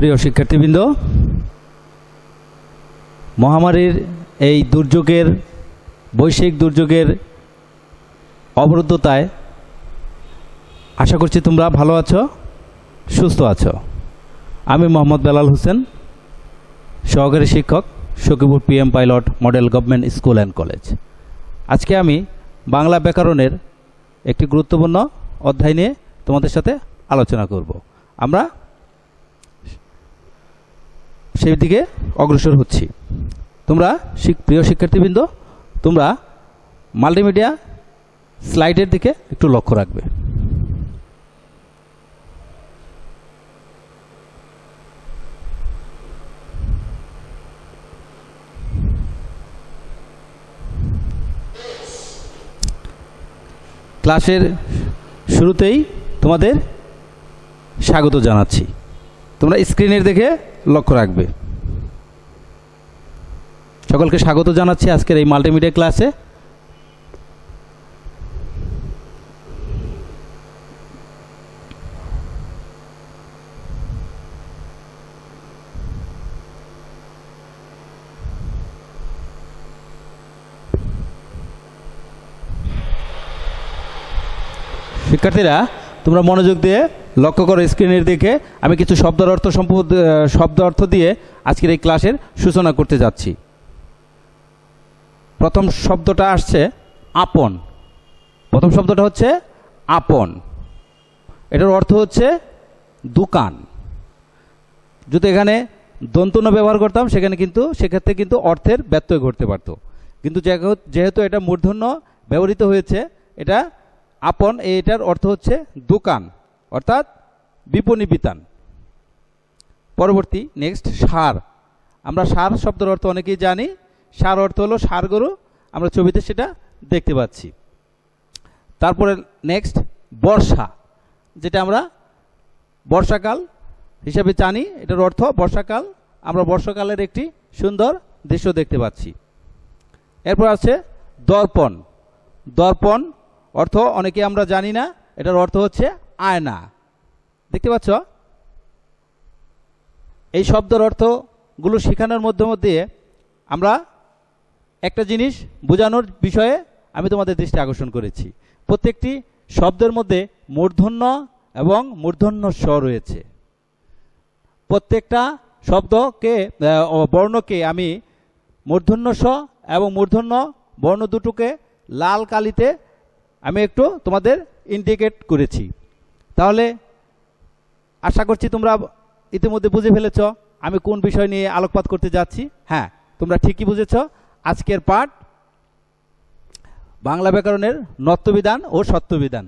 প্রিয় শিক্ষার্থীবৃন্দ, মহামারীর এই দুর্যোগের বৈশ্বিক দুর্যোগের অবরুদ্ধতায় আশা করছি তোমরা ভালো আছো, সুস্থ আছো। আমি মোহাম্মদ বেলাল হোসেন, সহকারী শিক্ষক, Sakhipur PM pilot model government school and college. আজকে আমি বাংলা ব্যাকরণের একটি গুরুত্বপূর্ণ অধ্যায় নিয়ে তোমাদের সাথে আলোচনা করব। আমরা সেই দিকে অগ্রসর হচ্ছি। তোমরা প্রিয় শিক্ষার্থীবৃন্দ, তোমরা মাল্টিমিডিয়া স্লাইডের দিকে একটু লক্ষ্য রাখবে। ক্লাসের শুরুতেই তোমাদের স্বাগত জানাচ্ছি। তোমরা স্ক্রিনের দিকে লক্ষ্য রাখবে। সকলকে স্বাগত জানাচ্ছি আজকের এই মাল্টিমিডিয়া ক্লাসে। শিক্ষার্থীরা, তোমরা মনোযোগ দিয়ে লক্ষ্য করো স্ক্রিনের দিকে। আমি কিছু শব্দ অর্থ দিয়ে আজকের এই ক্লাসের সূচনা করতে যাচ্ছি। প্রথম শব্দটা আসছে আপন। প্রথম শব্দটা হচ্ছে আপন। এটার অর্থ হচ্ছে দোকান। যদি এখানে দন্তন্য ব্যবহার করতাম সেক্ষেত্রে কিন্তু অর্থের ব্যত্যয় ঘটতে পারত। কিন্তু যেহেতু এটা মূর্ধন্য ব্যবহৃত হয়েছে, এটা আপন, এটার অর্থ হচ্ছে দোকান, অর্থাৎ বিপণী বিতান। পরবর্তী নেক্সট সার। আমরা সার শব্দের অর্থ অনেকেই জানি। সার অর্থ হলো ষাঁড় গরু, আমরা ছবিতে সেটা দেখতে পাচ্ছি। তারপরে নেক্সট বর্ষা, যেটা আমরা বর্ষাকাল হিসাবে জানি। এটার অর্থ বর্ষাকাল, আমরা বর্ষাকালের একটি সুন্দর দৃশ্য দেখতে পাচ্ছি। এরপর আছে দর্পণ। দর্পণ অর্থ অনেকে আমরা জানি না। এটার অর্থ হচ্ছে আয়না। দেখতে পাচ্ছ? এই শব্দের অর্থগুলো শেখানোর মধ্যে আমরা একটা জিনিস বোঝানোর বিষয়ে আমি তোমাদের দৃষ্টি আকর্ষণ করেছি। প্রত্যেকটি শব্দের মধ্যে মূর্ধন্য এবং মূর্ধন্য স রয়েছে। প্রত্যেকটা বর্ণকে আমি মূর্ধন্য স এবং মূর্ধন্য বর্ণ দুটোকে লাল কালিতে আমি একটু তোমাদের ইন্ডিকেট করেছি। তাহলে আশা করছি তোমরা ইতিমধ্যে বুঝে ফেলেছ আমি কোন বিষয় নিয়ে আলোকপাত করতে যাচ্ছি। হ্যাঁ, তোমরা ঠিকই বুঝেছ। আজকের পাঠ বাংলা ব্যাকরণের নত্যবিধান ও সত্যবিধান।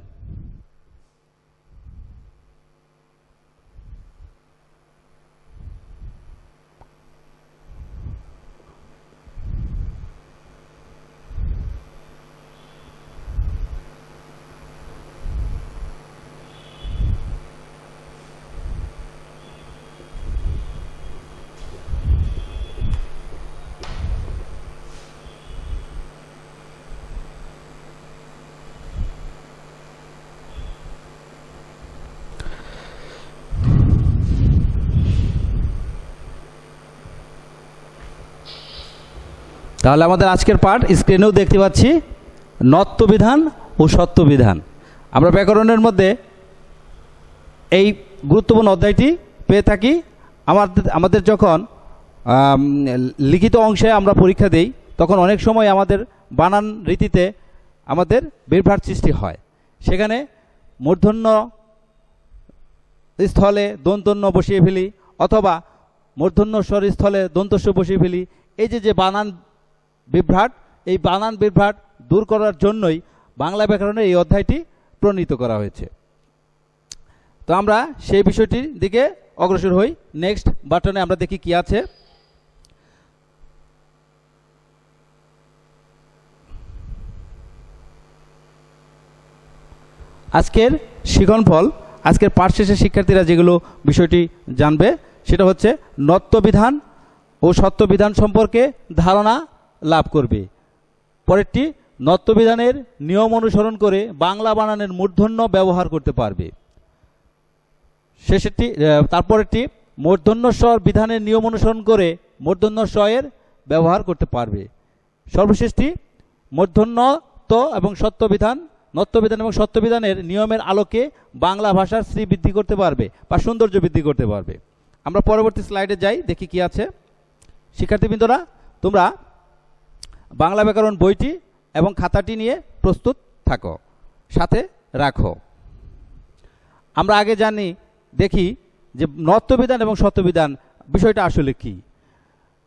তাহলে আমাদের আজকের পাঠ স্ক্রিনেও দেখতে পাচ্ছি, নত্যবিধান ও সত্যবিধান। আমরা ব্যাকরণের মধ্যে এই গুরুত্বপূর্ণ অধ্যায়টি পেয়ে থাকি। আমাদের যখন লিখিত অংশে আমরা পরীক্ষা দেই, তখন অনেক সময় আমাদের বানান রীতিতে আমাদের বিভ্রাট সৃষ্টি হয়। সেখানে মূর্ধন্য স্থলে দন্তন্য বসিয়ে ফেলি, অথবা মূর্ধন্য স্বর স্থলে দন্তস্ব বসিয়ে ফেলি। এই যে বানান বিভ্রাট, এই বানান বিভ্রাট দূর করার জন্যই বাংলা ব্যাকরণের এই অধ্যায়টি প্রণীত করা হয়েছে। তো আমরা সেই বিষয়টির দিকে অগ্রসর হই। নেক্সট বাটনে আমরা দেখি কি আছে। আজকের শিক্ষণফল, আজকের পাঠ শেষে শিক্ষার্থীরা যেগুলো বিষয়টি জানবে সেটা হচ্ছে নত্যবিধান ও সত্যবিধান সম্পর্কে ধারণা লাভ করবে। পরেরটি নত্যবিধানের নিয়ম অনুসরণ করে বাংলা বানানের মূর্ধন্য ব্যবহার করতে পারবে। তারপরেরটি মূর্ধন্য স্বর বিধানের নিয়ম অনুসরণ করে মূর্ধন্য স এর ব্যবহার করতে পারবে। সর্বশেষটি মূর্ধন্য ত এবং সত্যবিধান, নত্যবিধান এবং সত্যবিধানের নিয়মের আলোকে বাংলা ভাষার শ্রী বৃদ্ধি করতে পারবে বা সৌন্দর্য বৃদ্ধি করতে পারবে। আমরা পরবর্তী স্লাইডে যাই, দেখি কি আছে। শিক্ষার্থীবৃন্দরা, তোমরা বাংলা ব্যাকরণ বইটি এবং খাতাটি নিয়ে প্রস্তুত থাকো, সাথে রাখো। আমরা আগে জানি, দেখি যে নত্যবিধান এবং সত্যবিধান বিষয়টা আসলে কি।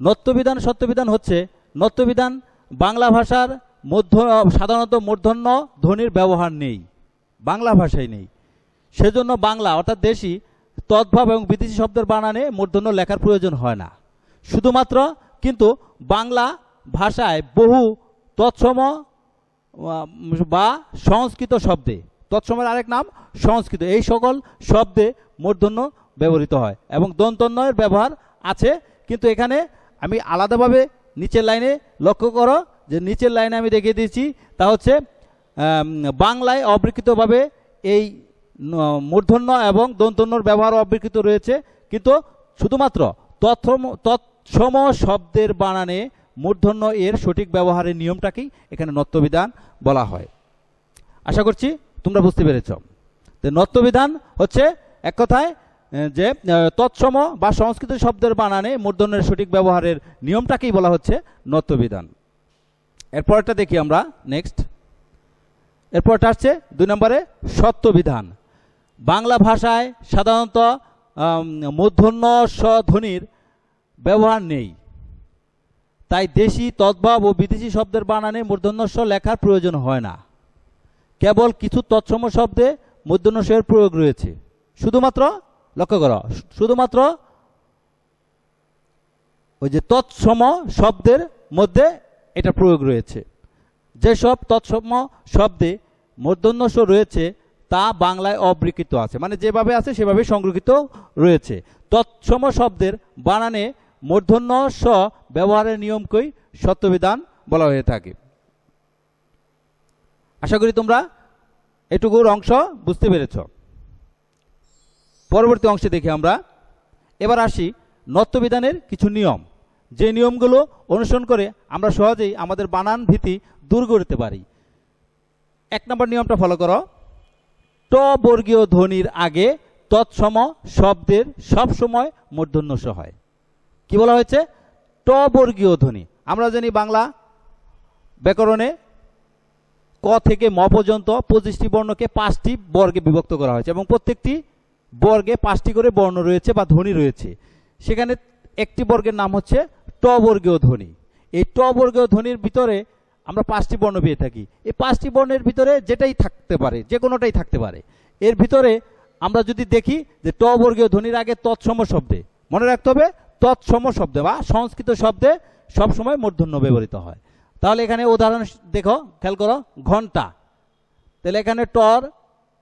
নত্যবিধান সত্যবিধান হচ্ছে, নত্যবিধান বাংলা ভাষার সাধারণত মূর্ধন্য ধ্বনির ব্যবহার নেই, বাংলা ভাষায় নেই। সেজন্য বাংলা অর্থাৎ দেশি তদ্ভব এবং বিদেশি শব্দের বানানে মূর্ধন্য লেখার প্রয়োজন হয় না। শুধুমাত্র কিন্তু বাংলা ভাষায় বহু তৎসম বা সংস্কৃত শব্দে, তৎসমের আরেক নাম সংস্কৃত, এই সকল শব্দে মূর্ধন্য ব্যবহৃত হয় এবং দন্তন্বয়ের ব্যবহার আছে। কিন্তু এখানে আমি আলাদাভাবে নিচের লাইনে লক্ষ্য করো যে নিচের লাইনে আমি দেখিয়ে দিয়েছি, তা হচ্ছে বাংলায় অবিকৃতভাবে এই মূর্ধন্য এবং দন্তন্যর ব্যবহার অবিকৃত রয়েছে, কিন্তু শুধুমাত্র তৎসম শব্দের বানানে মূর্ধন্য এর সঠিক ব্যবহারের নিয়মটাকেই এখানে নত্যবিধান বলা হয়। আশা করছি তোমরা বুঝতে পেরেছ। তো নত্যবিধান হচ্ছে এক কথায় যে তৎসম বা সংস্কৃত শব্দের বানানে মূর্ধন্যের সঠিক ব্যবহারের নিয়মটাকেই বলা হচ্ছে নত্যবিধান। এরপরটা দেখি আমরা নেক্সট। এরপরটা আসছে 2 নম্বরে সত্যবিধান। বাংলা ভাষায় সাধারণত মূর্ধন্য স ধ্বনির ব্যবহার নেই, তাই দেশি তদ্ভব ও বিদেশি শব্দের বানানে মূর্ধন্য স লেখার প্রয়োজন হয় না। কেবল কিছু তৎসম শব্দে মূর্ধন্য স এর প্রয়োগ রয়েছে। শুধুমাত্র লক্ষ্য করো, শুধুমাত্র ওই যে তৎসম শব্দের মধ্যে এটা প্রয়োগ রয়েছে। যেসব তৎসম শব্দে মূর্ধন্য স রয়েছে তা বাংলায় অবিকৃত আছে, মানে যেভাবে আছে সেভাবে সংরক্ষিত রয়েছে। তৎসম শব্দের বানানে মূর্ধন্য স ব্যবহারের নিয়মকেই সত্যবিধান বলা হয়ে থাকে। আশা করি তোমরা এটুকুর অংশ বুঝতে পেরেছ। পরবর্তী অংশে দেখি আমরা। এবার আসি নত্যবিধানের কিছু নিয়ম, যে নিয়মগুলো অনুসরণ করে আমরা সহজেই আমাদের বানান ভীতি দূর করতে পারি। 1 নম্বর নিয়মটা ফলো করো। ট বর্গীয় ধ্বনির আগে তৎসম শব্দের সব সময় মূর্ধন্য স হয়। কি বলা হয়েছে? ট বর্গীয় ধ্বনি। আমরা জানি বাংলা ব্যাকরণে ক থেকে ম পর্যন্ত 25টি বর্ণকে 5টি বর্গে বিভক্ত করা হয়েছে এবং প্রত্যেকটি বর্গে 5টি করে বর্ণ রয়েছে বা ধ্বনি রয়েছে। সেখানে একটি বর্গের নাম হচ্ছে ট বর্গীয় ধ্বনি। এই ট বর্গীয় ধ্বনির ভিতরে আমরা 5টি বর্ণ পেয়ে থাকি। এই 5টি বর্ণের ভিতরে যেটাই থাকতে পারে, যে কোনোটাই থাকতে পারে। এর ভিতরে আমরা যদি দেখি যে ট বর্গীয় ধ্বনির আগে তৎসম শব্দে, মনে রাখতে হবে তৎসম শব্দে বা সংস্কৃত শব্দে সবসময় মূর্ধন্য ব্যবহৃত হয়। তাহলে এখানে উদাহরণ দেখো, খেয়াল করো, ঘন্টা। তাহলে এখানে টর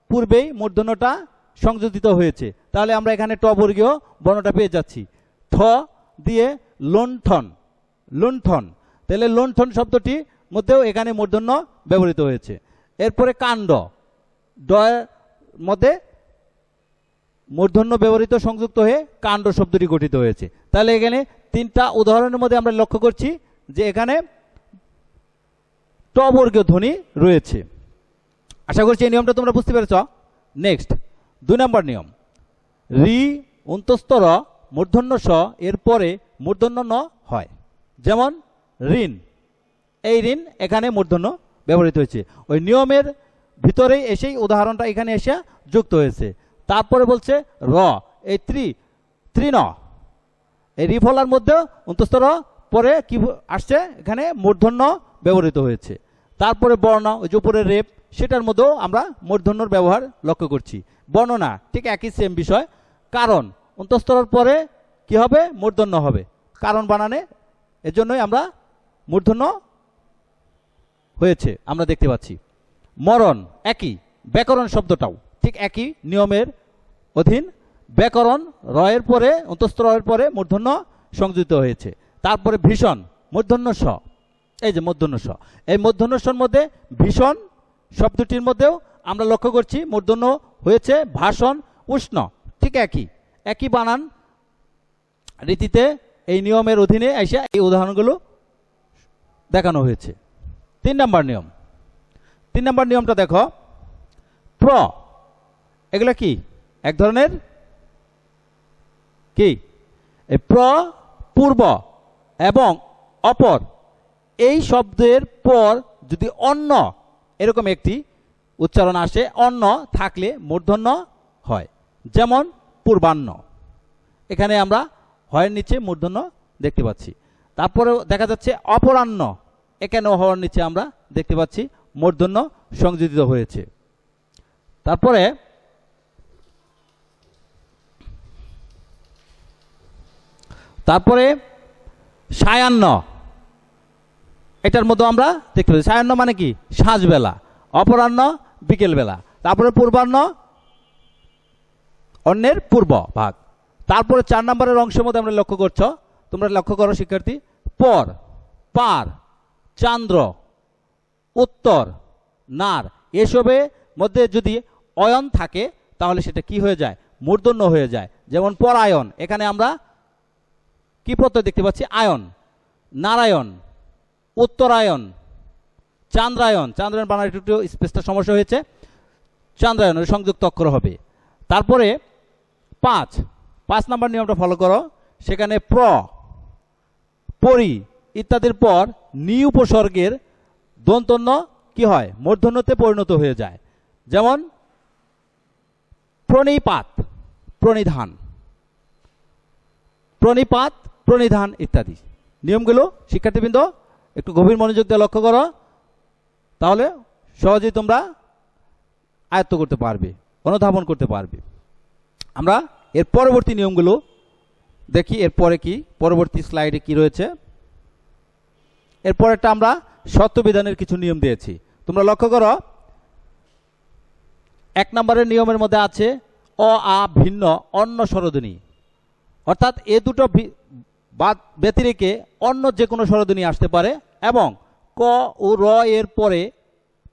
পূর্বেই মূর্ধন্যটা সংযোজিত হয়েছে, তাহলে আমরা এখানে ট বর্গীয় বর্ণটা পেয়ে যাচ্ছি। ঠ দিয়ে লুণ্ঠন, লুণ্ঠন, তাহলে লুণ্ঠন শব্দটি মধ্যেও এখানে মূর্ধন্য ব্যবহৃত হয়েছে। এরপরে কাণ্ড, ড এর মধ্যে মূর্ধন্য ব্যবহৃত সংযুক্ত হয়ে কাণ্ড শব্দটি গঠিত হয়েছে। তাহলে এখানে 3টা উদাহরণের মধ্যে আমরা লক্ষ্য করছি যে এখানে ট বর্গীয় ধ্বনি রয়েছে। আশা করছি এই নিয়মটা তোমরা বুঝতে পেরেছ। নেক্সট 2 নম্বর নিয়ম। রি অন্তস্তর মূর্ধন্য স এর পরে মূর্ধন্য ন হয়। যেমন ঋণ, এই ঋণ এখানে মূর্ধন্য ব্যবহৃত হয়েছে। ওই নিয়মের ভিতরেই এসেই উদাহরণটা এখানে এসে যুক্ত হয়েছে। তারপরে বলছে র, এই তৃণ, এই রি ফলার মধ্যে অন্তস্তর পরে কি আসছে, এখানে মূর্ধন্য ব্যবহৃত হয়েছে। তারপরে বর্ণ, ওই যে উপরে রেপ, সেটার মধ্যেও আমরা মূর্ধন্যর ব্যবহার লক্ষ্য করছি। বর্ণনা ঠিক একই সেম বিষয়। কারণ অন্তস্তরের পরে কি হবে? মূর্ধন্য হবে, কারণ বানানে, এজন্যই আমরা মূর্ধন্য হয়েছে আমরা দেখতে পাচ্ছি। মরণ একই, ব্যাকরণ শব্দটাও ঠিক একই নিয়মের অধীন। ব্যাকরণ রয়ের পরে, অন্তস্থ রয়ের পরে মূর্ধন্য সংযুক্ত হয়েছে। তারপরে ভীষণ, মূর্ধন্য স, এই যে মূর্ধন্য স, এই মূর্ধন্য সর মধ্যে ভীষণ শব্দটির মধ্যেও আমরা লক্ষ্য করছি মূর্ধন্য হয়েছে। ভাষণ, উষ্ণ ঠিক একই, একই বানান রীতিতে এই নিয়মের অধীনে এসে এই উদাহরণগুলো দেখানো হয়েছে। 3 নম্বর নিয়ম। 3 নম্বর নিয়মটা দেখো, প্র, এগুলো কি এক ধরনের কি, এই প্র, পূর্ব এবং অপর, এই শব্দের পর যদি অন্য এরকম একটি উচ্চারণ আসে, অন্য থাকলে মূর্ধন্য হয়। যেমন পূর্বাহ্ন, এখানে আমরা হয়ের নিচে মূর্ধন্য দেখতে পাচ্ছি। তারপরে দেখা যাচ্ছে অপরাহ্ন, এখানেও হওয়ার নিচে আমরা দেখতে পাচ্ছি মূর্ধন্য সংযোজিত হয়েছে। তারপরে সায়াহ্ন, এটার মধ্যে আমরা দেখতে পাচ্ছি সায়াহ্ন মানে কি, সাঁঝবেলা, অপরাহ্ন বিকেলবেলা, তারপরে পূর্বাহ্ন অন্যের পূর্ব ভাগ। তারপরে 4 নম্বরের অংশের মধ্যে আমরা তোমরা লক্ষ্য করো শিক্ষার্থী, পর, পার, চান্দ্র, উত্তর, নার, এসবের মধ্যে যদি অয়ন থাকে তাহলে সেটা কি হয়ে যায়, মূর্ধন্য হয়ে যায়। যেমন পরায়ণ, এখানে আমরা কি প্রত্যয় দেখতে পাচ্ছি, আয়ন। নারায়ণ, উত্তরায়ণ, চান্দ্রায়ণ, চান্দ্রায়ণ বানার একটু স্পেসটা সমস্যা হয়েছে, চান্দ্রায়ণ সংযুক্ত অক্ষর হবে। তারপরে 5 নম্বর নিয়মটা ফলো করো, সেখানে প্র, পরি ইত্যাদির পর নি উপসর্গের দন্তন্য কি হয়, মূর্ধন্যতে পরিণত হয়ে যায়। যেমন প্রণিপাত, প্রণিধান, প্রণিপাত, প্রণিধান ইত্যাদি। নিয়মগুলো শিক্ষার্থীবৃন্দ একটু গভীর মনোযোগ দিয়ে লক্ষ্য করো, তাহলে সহজেই তোমরা আয়ত্ত করতে পারবে, অনুধাবন করতে পারবে। আমরা এর পরবর্তী নিয়মগুলো দেখি, এরপরে কি পরবর্তী স্লাইডে কি রয়েছে। এরপরেরটা আমরা সত্যবিধানের কিছু নিয়ম দিয়েছি, তোমরা লক্ষ্য করো। 1 নম্বরের নিয়মের মধ্যে আছে অ আ ভিন্ন অন্য স্বরধ্বনি, অর্থাৎ এ দুটো বাদ ব্যতিরেকে অন্য যে কোনো স্বরধ্বনি আসতে পারে, এবং ক ও র এর পরে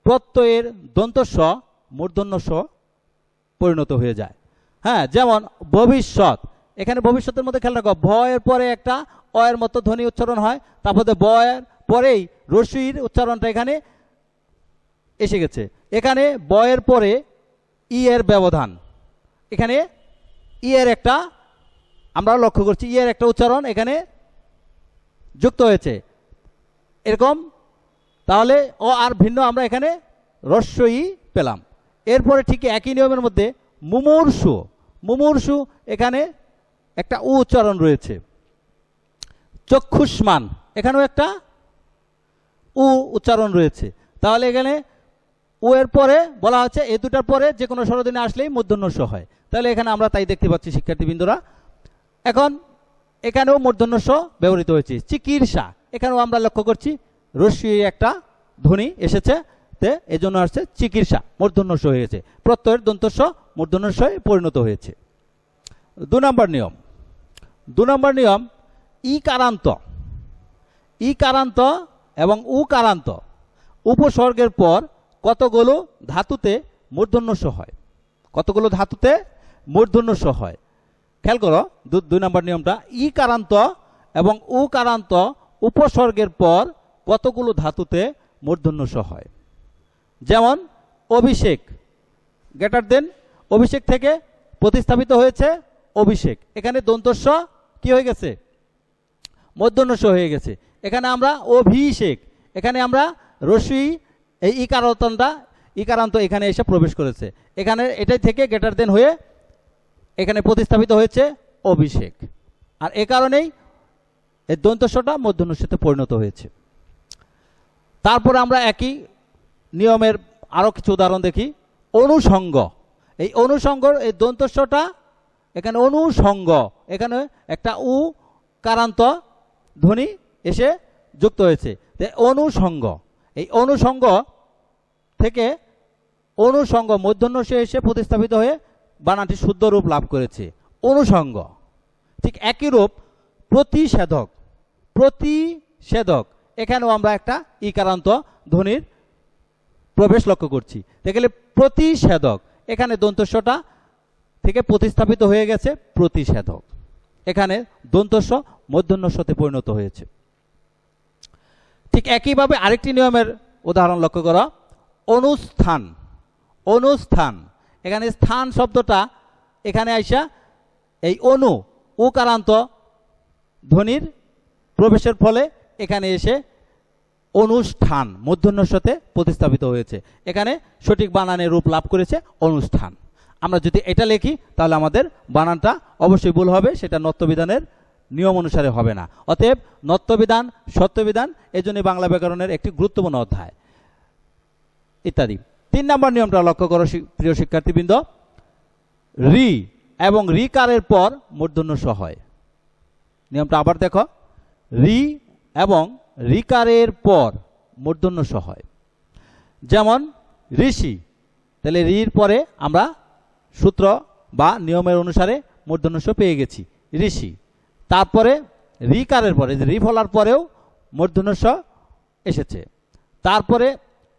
প্রত্যয়ের দন্তস্ব মূর্ধন্য স পরিণত হয়ে যায়। হ্যাঁ, যেমন ভবিষ্যৎ, এখানে ভবিষ্যতের মধ্যে খেয়াল রাখো, ভ এর পরে একটা অ এর মতো ধ্বনি উচ্চারণ হয়, তারপরে ব এর পরেই রস্যির উচ্চারণটা এখানে এসে গেছে। এখানে ব এর পরে ই এর ব্যবধান, এখানে ই এর একটা আমরা লক্ষ্য করছি, ই এর একটা উচ্চারণ এখানে যুক্ত হয়েছে এরকম, তাহলে ও আর ভিন্ন আমরা এখানে রস্যই পেলাম। এরপরে ঠিক একই নিয়মের মধ্যে মুমূর্ষু, মুমূর্ষু এখানে একটা উ উচ্চারণ রয়েছে। চক্ষুষ্মান, এখানেও একটা উ উচ্চারণ রয়েছে, তাহলে এখানে উ এর পরে বলা হচ্ছে এই দুটার পরে যে কোনো স্বরধ্বনি আসলেই মূর্ধন্য স হয়, তাহলে এখানে আমরা তাই দেখতে পাচ্ছি শিক্ষার্থীবৃন্দরা। এখন এখানেও মূর্ধন্য স ব্যবহৃত হয়েছে। চিকিৎসা, এখানেও আমরা লক্ষ্য করছি রস্যি একটা ধ্বনি এসেছে, এই জন্য আসছে চিকিৎসা, মূর্ধন্য স হয়েছে, প্রত্যয়ের দন্তস্ব মূর্ধন্য স পরিণত হয়েছে। 2 নম্বর নিয়ম। 2 নম্বর নিয়ম ই কারান্ত, ই কারান্ত এবং উ কারান্ত উপসর্গের পর কতগুলো ধাতুতে মূর্ধন্য স হয়, কতগুলো ধাতুতে মূর্ধন্য স হয়। খেয়াল করো 2 নম্বর নিয়মটা, ই কারান্ত এবং উ কারান্ত উপসর্গের পর কতগুলো ধাতুতে মূর্ধন্য স হয়। যেমন অভিষেক, গ্রেটার দেন, অভিষেক থেকে প্রতিস্থাপিত হয়েছে অভিষেক, এখানে দন্তস্ব কি হয়ে গেছে, মূর্ধন্য স হয়ে গেছে। এখানে আমরা অভিষেক, এখানে আমরা রস্যি এই ইকারান্ত এখানে এসে প্রবেশ করেছে, এখানে এটাই থেকে গ্রেটার দেন হয়ে এখানে প্রতিস্থাপিত হয়েছে অভিষেক, আর এ কারণেই এই দন্তস্বটা মূর্ধন্য সতে পরিণত হয়েছে। তারপরে আমরা একই নিয়মের আরো কিছু উদাহরণ দেখি। অনুষঙ্গ, এই অনুষঙ্গর এই দন্তস্বটা এখানে অনুষঙ্গ, এখানে একটা উ কারান্ত ধ্বনি এসে যুক্ত হয়েছে, অনুষঙ্গ। এই অনুষঙ্গ থেকে অনুষঙ্গ মূর্ধন্য সে এসে প্রতিস্থাপিত হয়ে বানানটি শুদ্ধ রূপ লাভ করেছে, অনুষঙ্গ। ঠিক একই রূপ প্রতিষেধক, প্রতিষেধক, এখানেও আমরা একটা ইকারান্ত ধ্বনির প্রবেশ লক্ষ্য করছি। দেখলে প্রতিষেধক, এখানে দন্তস্বটা থেকে প্রতিস্থাপিত হয়ে গেছে প্রতিষেধক। এখানে দন্তস্ব মূর্ধন্যস্বতে পরিণত হয়েছে। ঠিক একইভাবে আরেকটি নিয়মের উদাহরণ লক্ষ্য করো, অনুষ্ঠান। অনুষ্ঠান, এখানে স্থান শব্দটা এখানে আইসা এই অনু উকারান্ত ধ্বনির প্রবেশের ফলে এখানে এসে অনুষ্ঠান মূর্ধন্যস্বতে প্রতিস্থাপিত হয়েছে। এখানে সঠিক বানানের রূপ লাভ করেছে অনুষ্ঠান। আমরা যদি এটা লিখি তাহলে আমাদের বানানটা অবশ্যই ভুল হবে, সেটা নত্যবিধানের নিয়ম অনুসারে হবে না। অতএব নত্যবিধান, সত্যবিধান এজন্যই বাংলা ব্যাকরণের একটি গুরুত্বপূর্ণ অধ্যায় ইত্যাদি। 3 নম্বর নিয়মটা লক্ষ্য করো প্রিয় শিক্ষার্থীবৃন্দ, রি এবং রিকারের পর মূর্ধন্য স হয়। নিয়মটা আবার দেখো, রি এবং রিকারের পর মূর্ধন্য স হয়। যেমন ঋষি, তাহলে রির পরে আমরা সূত্র বা নিয়মের অনুসারে মূর্ধন্য স পেয়ে গেছি ঋষি। তারপরে রিকারের পরে রি ফলার পরেও মূর্ধন্য স এসেছে। তারপরে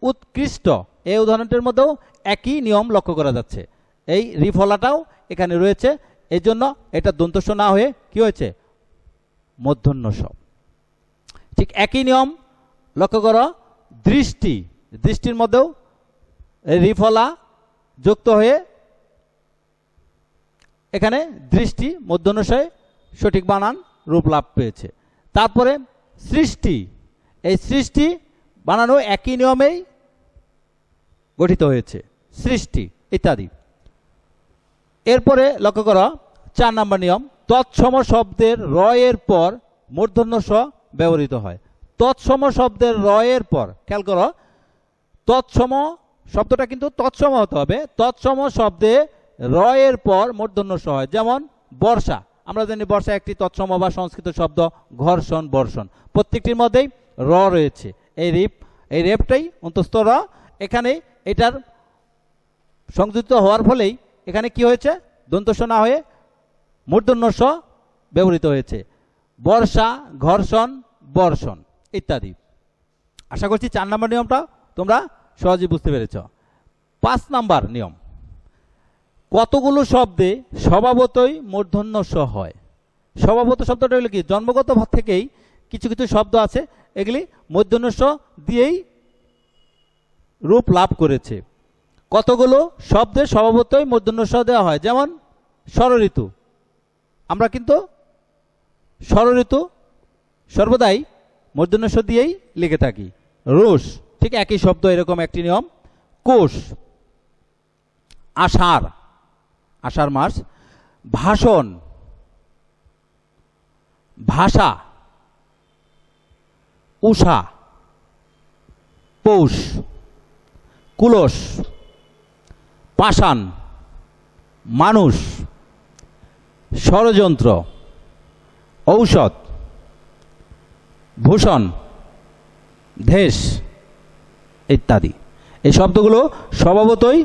উৎকৃষ্ট, এই উদাহরণটির মধ্যেও একই নিয়ম লক্ষ্য করা যাচ্ছে। এই রি ফলাটাও এখানে রয়েছে, এই জন্য এটা দন্তস্ব না হয়ে কি হয়েছে, মূর্ধন্য স। ঠিক একই নিয়ম লক্ষ্য করো দৃষ্টি। দৃষ্টির মধ্যেও রি ফলা যুক্ত হয়ে এখানে দৃষ্টি মূর্ধন্য স সঠিক বানান রূপ লাভ পেয়েছে। তারপরে সৃষ্টি, এই সৃষ্টি বানানো একই নিয়মেই গঠিত হয়েছে, সৃষ্টি ইত্যাদি। এরপরে লক্ষ্য করো 4 নম্বর নিয়ম, তৎসম শব্দের র এর পর মূর্ধন্য স ব্যবহৃত হয়। তৎসম শব্দের র এর পর, খেয়াল করো, তৎসম শব্দটা কিন্তু তৎসম হতে হবে। তৎসম শব্দে র এর পর মূর্ধন্য স হয়। যেমন বর্ষা, আমরা জানি বর্ষা একটি তৎসম বা সংস্কৃত শব্দ, ঘর্ষণ, বর্ষণ, প্রত্যেকটির মধ্যেই র রয়েছে। এই রেপটাই অন্তস্থ র, এখানে এটার সংযুক্ত হওয়ার ফলেই এখানে কি হয়েছে, দন্তস্ব না হয়ে মূর্ধন্য স ব্যবহৃত হয়েছে। বর্ষা, ঘর্ষণ, বর্ষণ ইত্যাদি। আশা করছি 4 নম্বর নিয়মটা তোমরা সহজেই বুঝতে পেরেছ। 5 নম্বর নিয়ম, কতগুলো শব্দে স্বভাবতই মূর্ধন্য স হয়। স্বভাবত শব্দটা হলো কি, জন্মগত ভাব থেকেই কিছু কিছু শব্দ আছে এগুলি মূর্ধন্য স দিয়েই রূপ লাভ করেছে। কতগুলো শব্দে স্বভাবতই মূর্ধন্য স দেওয়া হয়। যেমন ষড়ঋতু, আমরা কিন্তু ষড়ঋতু সর্বদাই মূর্ধন্য স দিয়েই লিখে থাকি। রোষ, ঠিক একই শব্দ, এরকম একটি নিয়ম। কোষ, আষাঢ়, আষাঢ় মাস। ভাষণ, ভাষা, উষা, পৌষ। কুলস, পাষাণ, মানুষ, ষড়যন্ত্র, ঔষধ, ভূষণ, দেশ ইত্যাদি। এই শব্দগুলো স্বভাবতই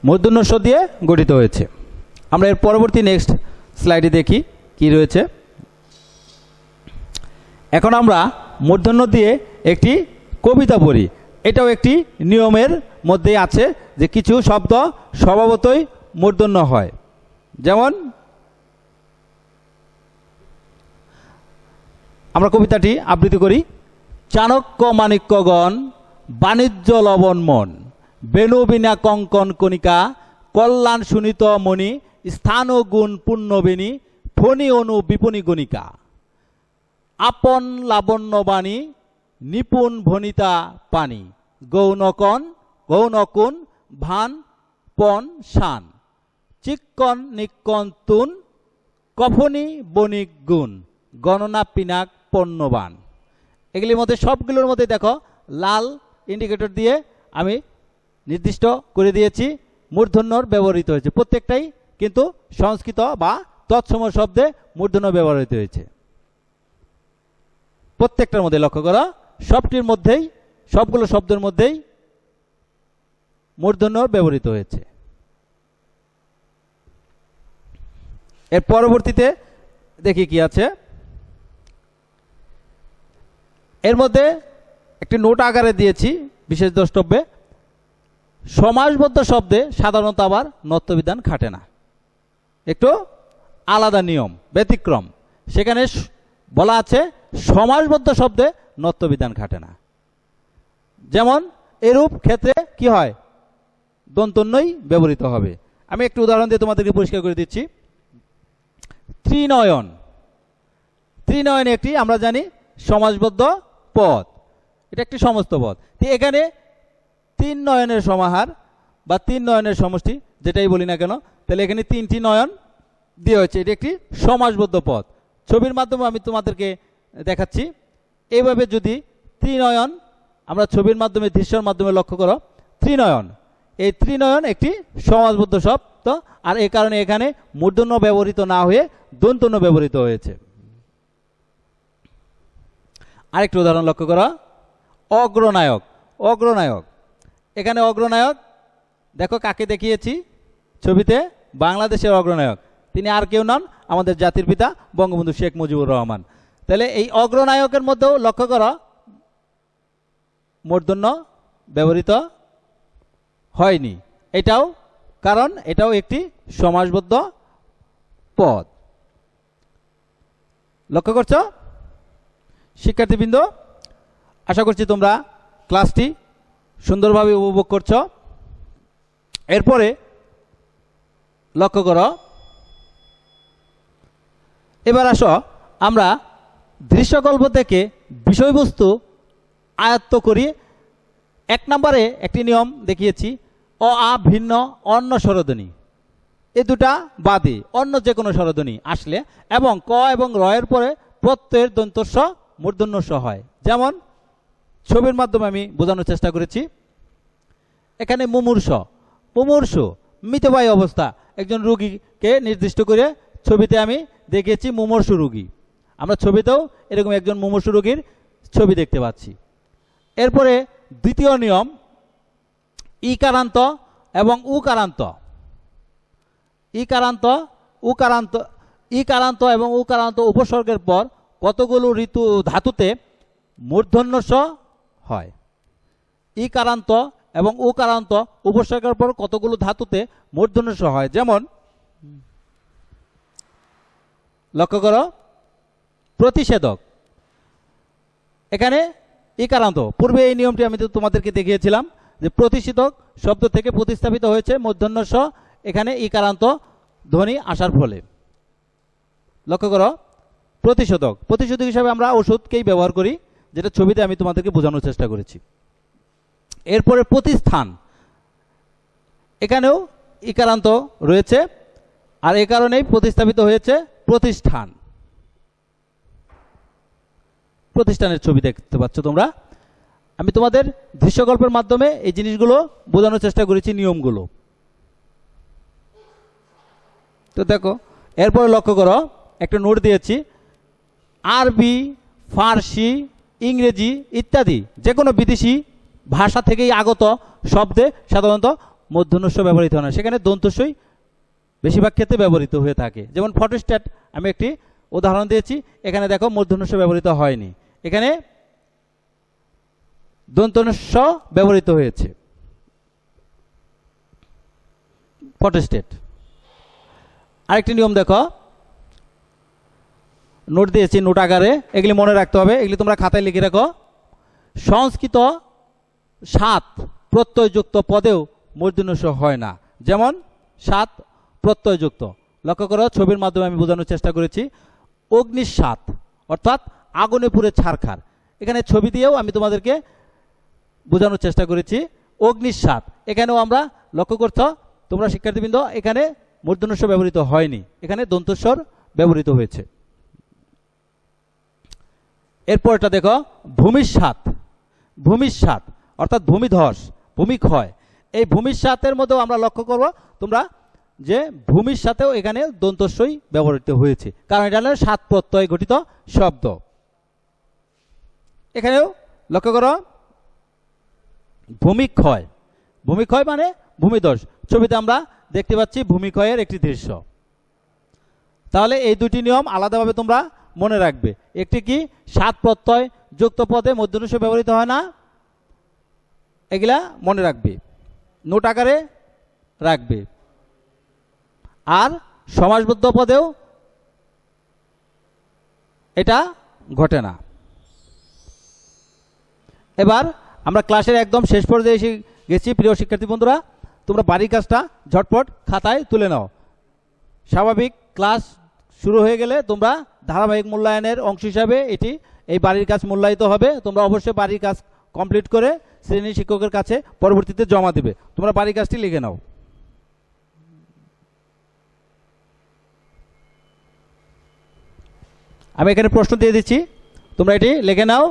মূর্ধন্য স দিয়ে গঠিত হয়েছে। আমরা এর পরবর্তী নেক্সট স্লাইডে দেখি কি রয়েছে। এখন আমরা মূর্ধন্য দিয়ে একটি কবিতা পড়ি। এটাও একটি নিয়মের মধ্যে আছে যে কিছু শব্দ স্বভাবতই মূর্ধন্য হয়। যেমন আমরা কবিতাটি আবৃত্তি করি। চাণক্য মাণিক্যগণ বাণিজ্য লবণ মন, বেণু বিনা কঙ্কন কণিকা, কল্যাণ সুনীত মণি, স্থান ও গুণ পুণ্যবেণী, ফণি অনু বিপণী গণিকা, আপন লাবণ্য বাণী, নিপুণ ভনিতা পানি, গৌনকুন ভান পন শান, চিক্কন নিক্কন তুন, কফনি বণিক গুণ, গণনা পিনাক পণ্যবান। এগুলির মধ্যে সবগুলোর মধ্যে দেখো লাল ইন্ডিকেটর দিয়ে আমি নির্দিষ্ট করে দিয়েছি মূর্ধন্যর ব্যবহৃত হয়েছে। প্রত্যেকটাই কিন্তু সংস্কৃত বা তৎসম শব্দে মূর্ধন্য ব্যবহৃত হয়েছে। প্রত্যেকটার মধ্যে লক্ষ্য করো, সবটির মধ্যেই, সবগুলো শব্দের মধ্যেই মূর্ধন্য ব্যবহৃত হয়েছে। এর পরবর্তীতে দেখি কি আছে। এর মধ্যে একটি নোট আকারে দিয়েছি বিশেষ দ্রষ্টব্যে, সমাসবদ্ধ শব্দে সাধারণত আবার নত্যবিধান খাটে না। একটু আলাদা নিয়ম, ব্যতিক্রম। সেখানে বলা আছে সমাসবদ্ধ শব্দে নত্ব বিধান খাটে না। যেমন এরূপ ক্ষেত্রে কি হয়, দন্তন্যই ব্যবহৃত হবে। আমি একটু উদাহরণ দিয়ে তোমাদেরকে পরিষ্কার করে দিচ্ছি। ত্রিনয়ন, ত্রিনয়ন একটি আমরা জানি সমাসবদ্ধ পদ, এটা একটি সমস্ত পদ। এখানে তিন নয়নের সমাহার বা তিন নয়নের সমষ্টি যেটাই বলি না কেন, তাহলে এখানে তিনটি নয়ন দিয়ে হয়েছে, এটি একটি সমাসবদ্ধ পদ। ছবির মাধ্যমে আমি তোমাদেরকে দেখাচ্ছি। এইভাবে যদি ত্রিনয়ন আমরা ছবির মাধ্যমে, দৃশ্যের মাধ্যমে লক্ষ্য করো, ত্রিনয়ন, এই ত্রিনয়ন একটি সমাসবদ্ধ শব্দ, আর এই কারণে এখানে মূর্ধন্য ব্যবহৃত না হয়ে দন্তন্য ব্যবহৃত হয়েছে। আরেকটি উদাহরণ লক্ষ্য করো, অগ্রনায়ক। অগ্রনায়ক, এখানে অগ্রনায়ক দেখো কাকে দেখিয়েছি ছবিতে, বাংলাদেশের অগ্রনায়ক। তিনি আর কেউ নন, আমাদের জাতির পিতা বঙ্গবন্ধু শেখ মুজিবুর রহমান। তাহলে এই অগ্রনায়কের মধ্যেও লক্ষ্য করো মূর্ধন্য ব্যবহৃত হয়নি, এটাও কারণ এটাও একটি সমাসবদ্ধ পদ। লক্ষ্য করছো শিক্ষার্থীবৃন্দ? আশা করছি তোমরা ক্লাসটি সুন্দরভাবে উপভোগ করছো। এরপরে লক্ষ্য করো, এবার আসো আমরা দৃশ্যকল্প থেকে বিষয়বস্তু আয়ত্ত করি। 1 নম্বরে একটি নিয়ম দেখিয়েছি, অ আ ভিন্ন অন্য স্বরধ্বনি, এই দুটা বাদে অন্য যে কোনো স্বরধ্বনি আসলে এবং ক এবং র এর পরে প্রত্যয়ের দন্তস্ব মূর্ধন্য স হয়। যেমন ছবির মাধ্যমে আমি বোঝানোর চেষ্টা করেছি। এখানে মুমূর্ষ, মুমূর্ষু মৃতবায়ী অবস্থা একজন রোগীকে নির্দিষ্ট করে ছবিতে আমি দেখিয়েছি মুমূর্ষু রোগী। আমরা ছবিতেও এরকম একজন মুমূর্ষু রোগীর ছবি দেখতে পাচ্ছি। এরপরে দ্বিতীয় নিয়ম, ইকারান্ত এবং উকারান্ত। ইকারান্ত, উকারান্ত, ইকারান্ত এবং উকারান্ত উপসর্গের পর কতগুলো ঋতু ধাতুতে মূর্ধন্য স হয়। ইকারান্ত এবং উকারান্ত উপসর্গের পর কতগুলো ধাতুতে মূর্ধন্য স হয়। যেমন লক্ষ্য করো, প্রতিষেধক, এখানে ইকারান্ত। পূর্বে এই নিয়মটি আমি তোমাদেরকে দেখিয়েছিলাম যে প্রতিষেধক শব্দ থেকে প্রতিস্থাপিত হয়েছে মূর্ধন্য স, এখানে ইকারান্ত ধ্বনি আসার ফলে। লক্ষ্য করো, প্রতিষেধক, প্রতিষেধক হিসাবে আমরা ওষুধকেই ব্যবহার করি, যেটা ছবিতে আমি তোমাদেরকে বোঝানোর চেষ্টা করেছি। এরপরে প্রতিস্থান, এখানেও ইকারান্ত রয়েছে, আর এ কারণেই প্রতিস্থাপিত হয়েছে প্রতিষ্ঠান। প্রতিষ্ঠানের ছবি দেখতে পাচ্ছ তোমরা। আমি তোমাদের দৃশ্যকল্পের মাধ্যমে এই জিনিসগুলো বোঝানোর চেষ্টা করেছি, নিয়মগুলো। তো দেখো, এরপরে লক্ষ্য করো, একটা নোট দিয়েছি, আরবি, ফার্সি, ইংরেজি ইত্যাদি যে কোনো বিদেশি ভাষা থেকেই আগত শব্দে সাধারণত মূর্ধন্য স ব্যবহৃত হয় না, সেখানে দন্তস্বই বেশিরভাগ ক্ষেত্রে ব্যবহৃত হয়ে থাকে। যেমন ফটোস্ট্যাট আমি একটি উদাহরণ দিয়েছি, এখানে দেখো মূর্ধন্য স ব্যবহৃত হয়নি, এখানে দন্তন্য স ব্যবহৃত হয়েছে। ফটোস্ট্যাট। আরেকটি নিয়ম দেখো, নোট দিয়েছি নোট আকারে, এগুলি মনে রাখতে হবে, এগুলি তোমরা খাতায় লিখে রাখো। সংস্কৃত 7 প্রত্যয়যুক্ত পদেও মূর্ধন্য স হয় না। যেমন 7 প্রত্যয়যুক্ত, লক্ষ্য করো ছবির মাধ্যমে আমি বোঝানোর চেষ্টা করেছি। অগ্নিস্বাত অর্থাৎ আগুনে পুড়ে ছারখার, এখানে ছবি দিয়েও আমি তোমাদেরকে বোঝানোর চেষ্টা করেছি। অগ্নিস্বাত, এখানেও আমরা লক্ষ্য করছো তোমরা শিক্ষার্থীবৃন্দ, এখানে মূর্ধন্য স ব্যবহৃত হয়নি, এখানে দন্তস্বর ব্যবহৃত হয়েছে। এরপরটা দেখো, ভূমিস্বাত। ভূমিস্বাত অর্থাৎ ভূমিধস, ভূমিক্ষয়, এই ভূমিস্বাতের মধ্যেও আমরা লক্ষ্য করব তোমরা যে ভূমির সাথেও এখানে দন্তস্বই ব্যবহৃত হয়েছে, কারণ এটা হলো 7 প্রত্যয় গঠিত শব্দ। এখানেও লক্ষ্য করো, ভূমিক্ষয়, ভূমিক্ষয় মানে ভূমিধস, ছবিতে আমরা দেখতে পাচ্ছি ভূমিক্ষয়ের একটি দৃশ্য। তাহলে এই দুটি নিয়ম আলাদাভাবে তোমরা মনে রাখবে। একটি কি, 7 প্রত্যয় যুক্ত পদে মূর্ধন্য স ব্যবহৃত হয় না, এগুলা মনে রাখবে, নোট আকারে রাখবে। আর সমাসবদ্ধ পদেও এটা ঘটে না। এবার আমরা ক্লাসের একদম শেষ পর্যায়ে এসে গেছি। প্রিয় শিক্ষার্থী বন্ধুরা, তোমরা বাড়ির কাজটা ঝটপট খাতায় তুলে নাও। স্বাভাবিক ক্লাস শুরু হয়ে গেলে তোমরা ধারাবাহিক মূল্যায়নের অংশ হিসাবে এই বাড়ির কাজ মূল্যায়িত হবে। তোমরা অবশ্যই বাড়ির কাজ কমপ্লিট করে শ্রেণী শিক্ষকের কাছে পরবর্তীতে জমা দেবে। তোমরা বাড়ির কাজটি লিখে নাও। আমি এখানে প্রশ্ন দিয়ে দিচ্ছি, তোমরা এটি লিখে নাও।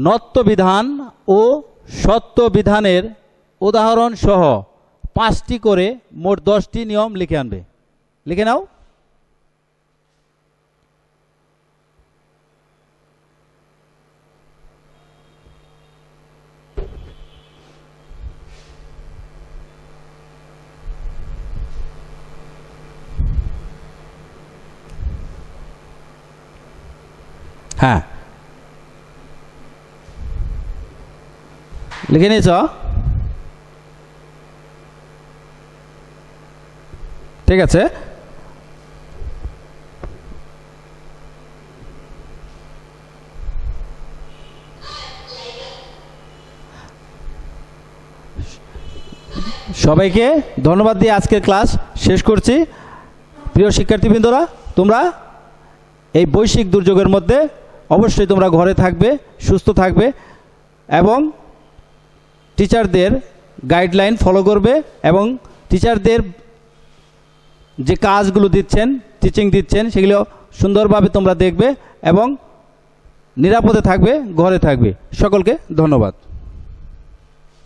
নত্য বিধান ও সত্য বিধানের উদাহরণ সহ 5টি করে মোট 10টি নিয়ম লিখে আনবে। লিখে নাও। হ্যাঁ, লিখে নিয়েছ? ঠিক আছে। সবাইকে ধন্যবাদ দিয়ে আজকের ক্লাস শেষ করছি। প্রিয় শিক্ষার্থীবৃন্দরা, তোমরা এই বৈশ্বিক দুর্যোগের মধ্যে অবশ্যই তোমরা ঘরে থাকবে, সুস্থ থাকবে এবং টিচারদের গাইডলাইন ফলো করবে এবং টিচারদের যে কাজগুলো দিচ্ছেন, টিচিং দিচ্ছেন, সেগুলো সুন্দরভাবে তোমরা দেখবে এবং নিরাপদে থাকবে, ঘরে থাকবে। সকলকে ধন্যবাদ।